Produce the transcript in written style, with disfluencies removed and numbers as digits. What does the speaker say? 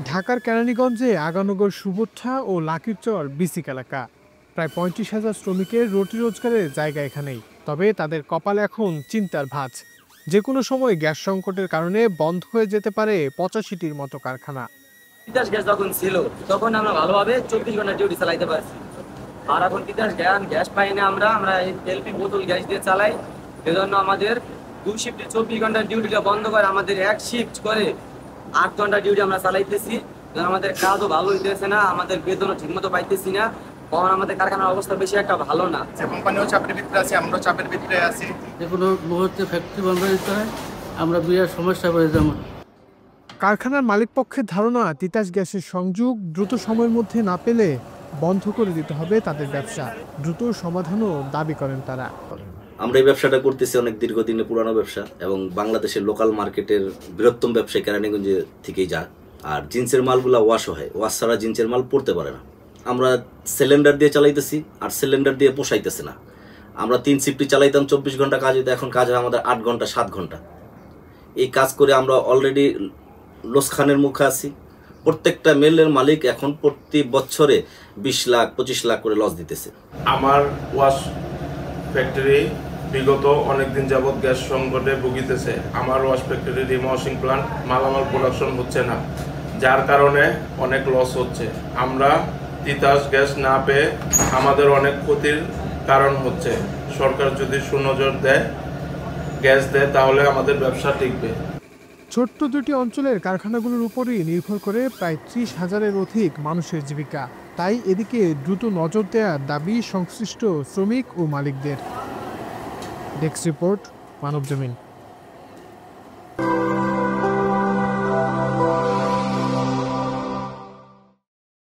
ঢাকার কেরানীগঞ্জে আগানগর সুবোচ্ছা ও লাকিরচর বিসিক এলাকা। প্রায় ৩৫,০০০ শ্রমিকের রুটি রোজগারের জায়গা এখানেই। তবে তাদের কপালে এখন চিন্তার ভাঁজ। যে কোনো সময় গ্যাস সংকটের কারণে বন্ধ হয়ে যেতে পারে ৮৫টির মতো কারখানা। তিতাস গ্যাস যখন ছিল তখন আমরা ভালোভাবে ২৪ ঘন্টা ডিউটি চালাইতে পারছি। আর এখন তিতাস গ্যাস পাই না, আমরা এলপি বোতল গ্যাস দিয়ে চালাই। এজন্য আমাদের ২ শিফটে ২৪ ঘন্টার ডিউটিটা বন্ধ করে আমাদের ১ শিফট করে ৮ ঘন্টা ডিউটি আমরা চালাইতেছি। আমাদের কাজও ভালো হইতেছে না, আমাদের বেতনও ঠিকমতো পাইতেছি না। কারণ আমাদের কারখানার অবস্থা বেশি একটা ভালো না। কোম্পানিও চাপের ভিতরে আছে, আমরাও চাপের ভিতরে আছি। যে কোনো মুহূর্তে ফ্যাক্টরি বন্ধ দিতে হয়, আমরা বিরাট সমস্যা হয়ে যাব। কারখানার মালিকপক্ষের ধারণা, তিতাস গ্যাসের সংযোগ দ্রুত সময়ের মধ্যে না পেলে বন্ধ করে দিতে হবে তাদের ব্যবসা। দ্রুত সমাধানও দাবি করেন তারা। আমরা এই ব্যবসাটা করতেছি অনেক দীর্ঘদিনের পুরানো ব্যবসা এবং বাংলাদেশের লোকাল মার্কেটের বৃহত্তম ব্যবসায়ী কেরানীগঞ্জ থেকেই যায়। আর জিন্সের মালগুলা ওয়াশও হয়, ওয়াশ ছাড়া জিন্সের মাল পড়তে পারে না। আমরা সিলিন্ডার দিয়ে চালাইতেছি, আর সিলিন্ডার দিয়ে পোষাইতেছে না। আমরা ৩ শিফটে চালাইতাম ২৪ ঘন্টা কাজ হইতো, এখন কাজ হয় আমাদের ৮ ঘন্টা ৭ ঘন্টা। এই কাজ করে আমরা অলরেডি লোসখানের মুখে আছি। প্রত্যেকটা মিলের মালিক এখন প্রতি বছরে ২০ লাখ ২৫ লাখ করে লস দিতেছে। আমার ওয়াশ ফ্যাক্টরি বিগত অনেকদিন যাবৎ গ্যাস সংকটে ভুগিতেছে। আমার ওয়াশ ফ্যাক্টরি রিমওয়াশিং প্ল্যান্ট মালামাল প্রোডাকশন হচ্ছে না, যার কারণে অনেক লস হচ্ছে। আমরা তিতাস গ্যাস না পেয়ে আমাদের অনেক ক্ষতির কারণ হচ্ছে। সরকার যদি সুনজর দেয়, গ্যাস দেয়, তাহলে আমাদের ব্যবসা টিকবে। ছোট্ট দুটি অঞ্চলের কারখানাগুলোর উপরই নির্ভর করে প্রায় ৩০,০০০-এর অধিক মানুষের জীবিকা। তাই এদিকে দ্রুত নজর দেওয়ার দাবি সংশ্লিষ্ট শ্রমিক ও মালিকদের। Desk report, Manabzamin.